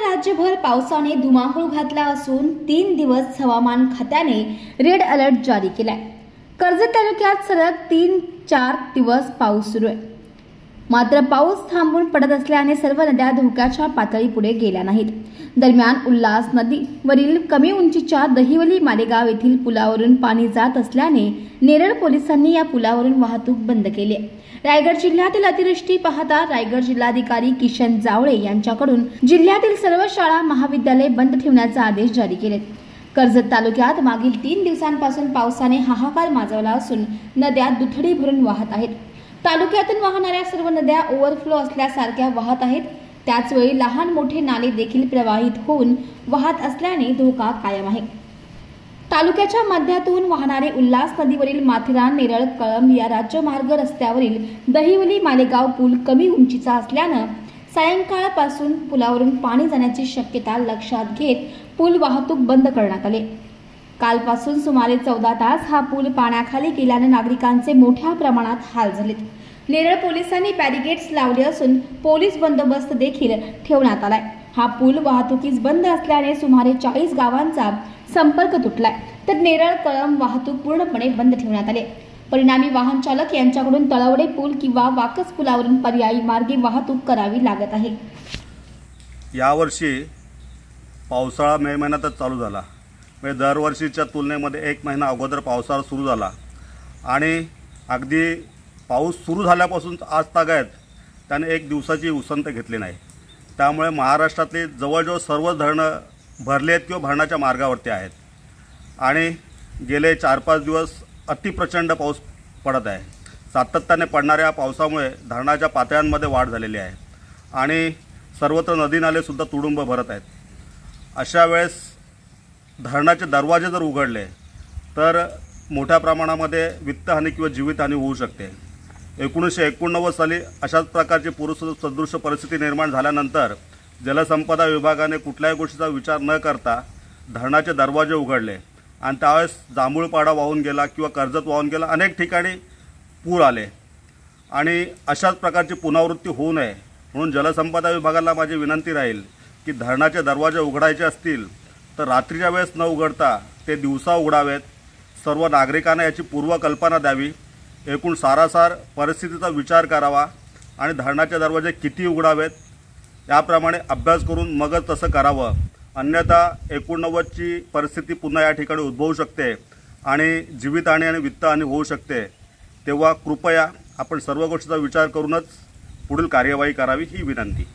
राज्यभर पावसाने धुमाकूळ घातला असून 3 दिवस हवामान खात्याने रेड अलर्ट जारी केलाय। कर्जत तालुक्यात सलग 3-4 दिवस पाऊस सुरू आहे। मात्र पाऊस थांबून पडत असल्याने सर्व नद्या धोक्याच्या पातळीपुढे गेल्या नाहीत। दरम्यान उल्हास नदीवरील कमी उंचीच्या दहिवली मालेगाव येथील पुलावरून पाणी जात असल्याने नेरळ पोलिसांनी या पुलावरून वाहतूक बंद केली आहे। रायगड जिल्ह्यातील अतिवृष्टी पाहता रायगड जिल्हाधिकारी किशन जावळे यांच्याकडून जिल्ह्यातील सर्व शाळा महाविद्यालय बंद ठेवण्याचे आदेश जारी केलेत। कर्जत तालुक्यात मागील 3 दिवसांपासून पावसाने हाहाकार माजवला असून नद्या दुथडी भरून वाहत आहेत। तालुक्यातून वाहणाऱ्या सर्व नद्या ओव्हरफ्लो असल्यासारख्या वाहत आहेत। त्याचवेळी लहान मोठे नाले देखील प्रवाहित होऊन वाहत असल्याने धोका कायम आहे। तालुक्याच्या मध्यातून वाहणारे उल्हास नदीवरील माथेरान नेरळ कळंब या राज्यमार्ग रस्त्यावरील दहिवली मालेगाव पूल कमी उंचीचा असल्याने सायंकाळपासून पुलावरून पाणी जाण्याची शक्यता लक्षात घेत पूल वाहतूक बंद करण्यात आले। कालपासून सुमारे 14 तास हा पूल पाण्याखाली गेल्याने नागरिकांचे मोठ्या प्रमाणात हाल झालेत। नेरळ पोलिसांनी बॅरिकेड्स लावले असून पोलीस बंदोबस्त देखील ठेवण्यात आलाय। हा पूल वाहतुकीस बंद असल्याने सुमारे 40 गावांचा संपर्क तुटलाय, तर नेरळ कळंब वाहतूक पूर्णपणे बंद ठेवण्यात आले। परिणामी वाहन चालक यांच्याकडून तळवडे पूल किंवा वाकस पुलावरून पर्यायी मार्गे वाहतूक करावी लागत आहे। यावर्षी पावसाळा मे महिन्यातच चालू झाला, म्हणजे दरवर्षीच्या तुलनेमध्ये 1 महिना अगोदर पावसाळा सुरू झाला आणि अगदी पाऊस सुरू झाल्यापासून आज तागायत त्याने 1 दिवसाची उसंत घेतली नाही। त्यामुळे महाराष्ट्रातली जवळजवळ सर्व धरणं भरले आहेत किंवा भरण्याच्या मार्गावरती आहेत आणि गेले 4-5 दिवस अतिप्रचंड पाऊस पडत आहे। सातत्याने पडणाऱ्या पावसामुळे धरणाच्या पातळ्यांमध्ये वाढ झालेली आहे आणि सर्वत्र नदी नालेसुद्धा तुडुंब भरत आहेत। अशा वेळेस धरणाचे दरवाजे जर उघडले तर मोठ्या प्रमाणामध्ये वित्तहानी किंवा जीवितहानी होऊ शकते। 1989 साली अशाच प्रकारची पूरसदृश परिस्थिती निर्माण झाल्यानंतर जलसंपदा विभागाने कुठल्याही गोष्टीचा विचार न करता धरणाचे दरवाजे उघडले आणि त्यावेळेस जांभूळपाडा वाहून गेला किंवा कर्जत वाहून गेला, अनेक ठिकाणी पूर आले आणि अशाच प्रकारची पुनरावृत्ती होऊ नये म्हणून जलसंपदा विभागाला माझी विनंती राहील की धरणाचे दरवाजे उघडायचे असतील तर रात्रीच्या वेळेस न उघडता ते दिवसा उघडावेत। सर्व नागरिकांना याची पूर्वकल्पना द्यावी, एकूण सारासार परिस्थितीचा विचार करावा आणि धरणाचे दरवाजे किती उघडावेत याप्रमाणे अभ्यास करून मगच तसं करावं। अन्यथा 89ची परिस्थिती पुन्हा या ठिकाणी उद्भवू शकते आणि जीवितहानी आणि वित्तहानी होऊ शकते। तेव्हा कृपया आपण सर्व गोष्टीचा विचार करूनच पुढील कार्यवाही करावी ही विनंती।